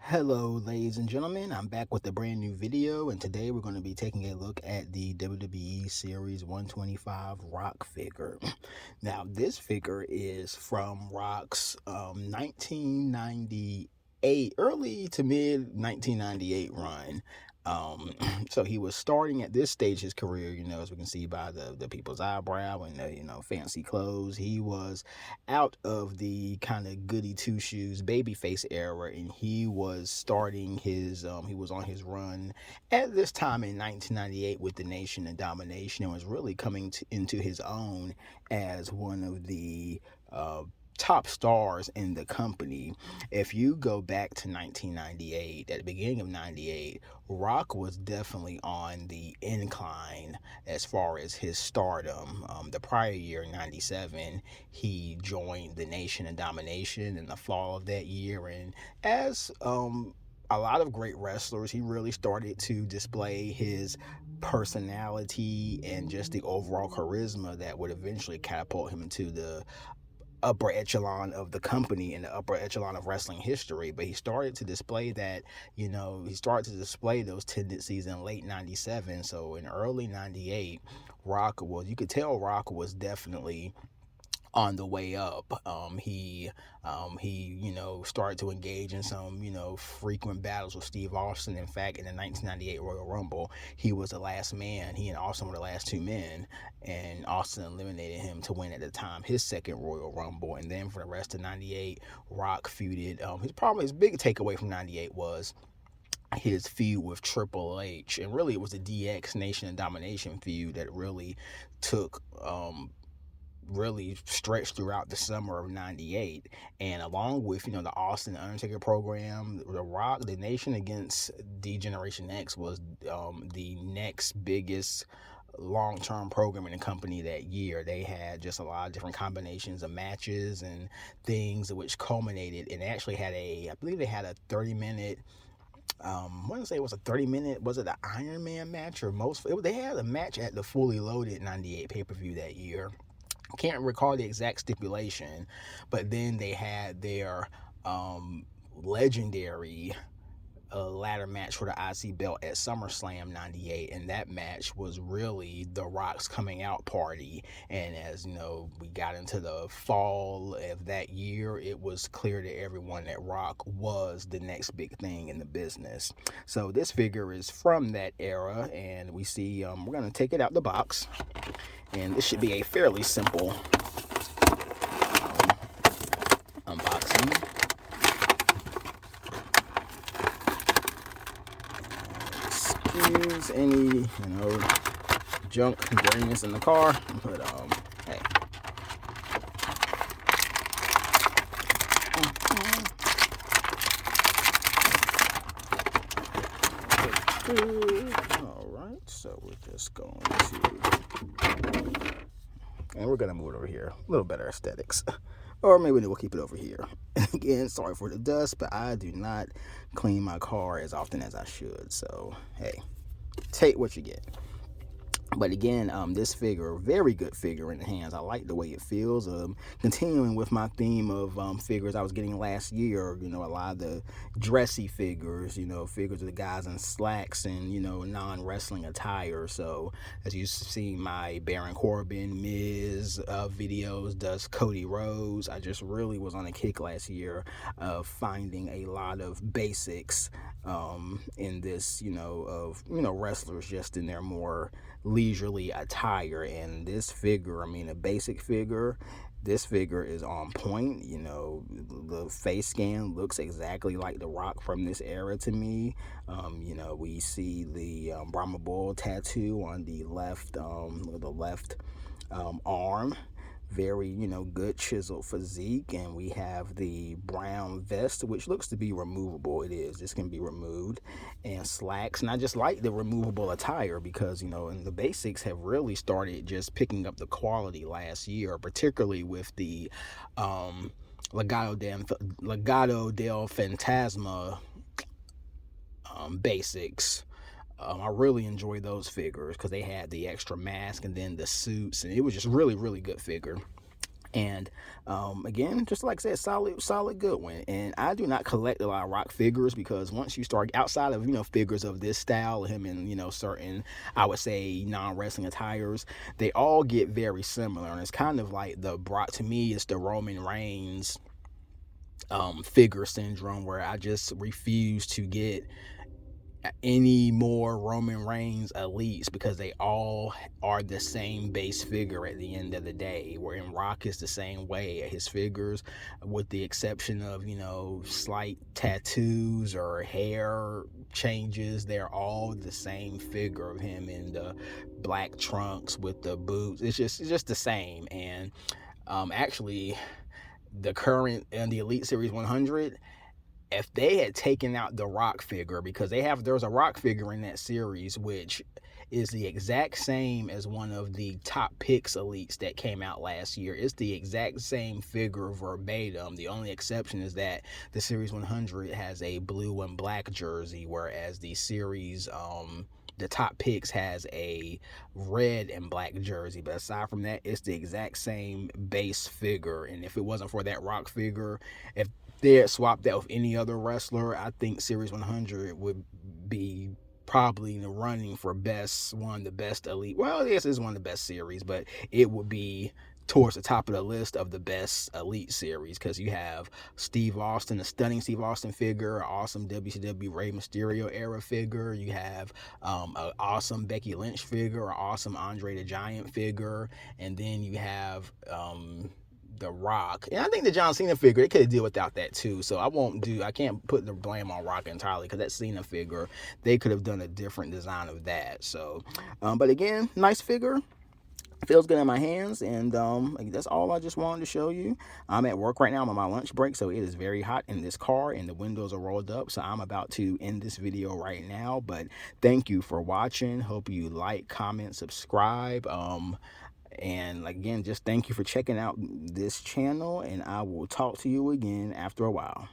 Hello, ladies and gentlemen. I'm back with a brand new video, and today we're going to be taking a look at the WWE Series 125 Rock figure. Now, this figure is from Rock's 1998, early to mid 1998 run. So he was starting at this stage of his career, as we can see by the people's eyebrow and the fancy clothes. He was out of the kind of goody two shoes babyface era, and he was starting his he was on his run at this time in 1998 with the Nation and Domination, and was really coming into his own as one of the top stars in the company. If you go back to 1998, at the beginning of 98, Rock was definitely on the incline as far as his stardom. The prior year, 97, he joined the Nation and Domination in the fall of that year, and as a lot of great wrestlers, he really started to display his personality and just the overall charisma that would eventually catapult him into the upper echelon of the company and the upper echelon of wrestling history. But he started to display that, he started to display those tendencies in late 97. So in early 98, you could tell Rock was definitely on the way up. He started to engage in some, frequent battles with Steve Austin. In fact, in the 1998 Royal Rumble, he was the last man. He and Austin were the last two men, and Austin eliminated him to win, at the time, his second Royal Rumble. And then for the rest of 98, Rock feuded. His big takeaway from 98 was his feud with Triple H, and really it was the DX Nation and Domination feud that really took really stretched throughout the summer of 98. And along with the Austin Undertaker program, the Rock, the Nation against D-Generation X was the next biggest long-term program in the company that year. They had just a lot of different combinations of matches and things which culminated, and actually had I believe they had a 30-minute, I want to say it was a 30-minute, was it the Iron Man match or they had a match at the Fully Loaded 98 pay-per-view that year. Can't recall the exact stipulation, but then they had their legendary ladder match for the IC belt at SummerSlam 98, and that match was really the Rock's coming out party. And as we got into the fall of that year, it was clear to everyone that Rock was the next big thing in the business. So this figure is from that era, and we see we're going to take it out the box, and this should be a fairly simple unboxing. Excuse any junk dirtiness in the car, but hey. All right, so we're just going to, and we're gonna move it over here, a little better aesthetics. Or maybe we'll keep it over here. Again, sorry for the dust, but I do not clean my car as often as I should. So, hey, take what you get. But again, this figure, very good figure in the hands. I like the way it feels. Continuing with my theme of figures I was getting last year, a lot of the dressy figures, figures of the guys in slacks and, non-wrestling attire. So as you see my Baron Corbin, Miz videos, does Cody Rhodes. I just really was on a kick last year of finding a lot of basics in this, of, wrestlers just in their more leisurely attire. And this figure, a basic figure, this figure is on point. The face scan looks exactly like the Rock from this era to me. We see the Brahma Bull tattoo on the left arm. Very, good chiseled physique. And we have the brown vest, which looks to be removable. It is. This can be removed. And slacks. And I just like the removable attire because, and the basics have really started just picking up the quality last year, particularly with the Legado del Fantasma basics. I really enjoy those figures because they had the extra mask and then the suits, and it was just really, really good figure. And again, just like I said, solid good one. And I do not collect a lot of Rock figures, because once you start outside of, figures of this style, him in, certain, I would say, non-wrestling attires, they all get very similar. And it's kind of like the Brock, to me, it's the Roman Reigns figure syndrome, where I just refuse to get any more Roman Reigns elites, because they all are the same base figure at the end of the day. Where in Rock is the same way, his figures, with the exception of, slight tattoos or hair changes, they're all the same figure of him in the black trunks with the boots. It's just the same. And actually, the current and the Elite Series 100, if they had taken out the Rock figure, because there's a Rock figure in that series which is the exact same as one of the top picks elites that came out last year. It's the exact same figure verbatim. The only exception is that the Series 100 has a blue and black jersey, whereas the series the top picks has a red and black jersey. But aside from that, it's the exact same base figure. And if it wasn't for that Rock figure, if they had swapped that with any other wrestler, I think Series 100 would be probably in the running for one of the best elite. Well, yes, it's one of the best series, but it would be towards the top of the list of the best elite series, because you have Steve Austin, a stunning Steve Austin figure, an awesome WCW Rey Mysterio era figure. You have an awesome Becky Lynch figure, an awesome Andre the Giant figure, and then you have the Rock. And I think the John Cena figure, they could have deal without that too. So I can't put the blame on Rock entirely, because that Cena figure, they could have done a different design of that. So, but again, nice figure. Feels good in my hands, and that's all I just wanted to show you. I'm at work right now. I'm on my lunch break, so it is very hot in this car, and the windows are rolled up, so I'm about to end this video right now. But thank you for watching. Hope you like, comment, subscribe. And again, just thank you for checking out this channel, and I will talk to you again after a while.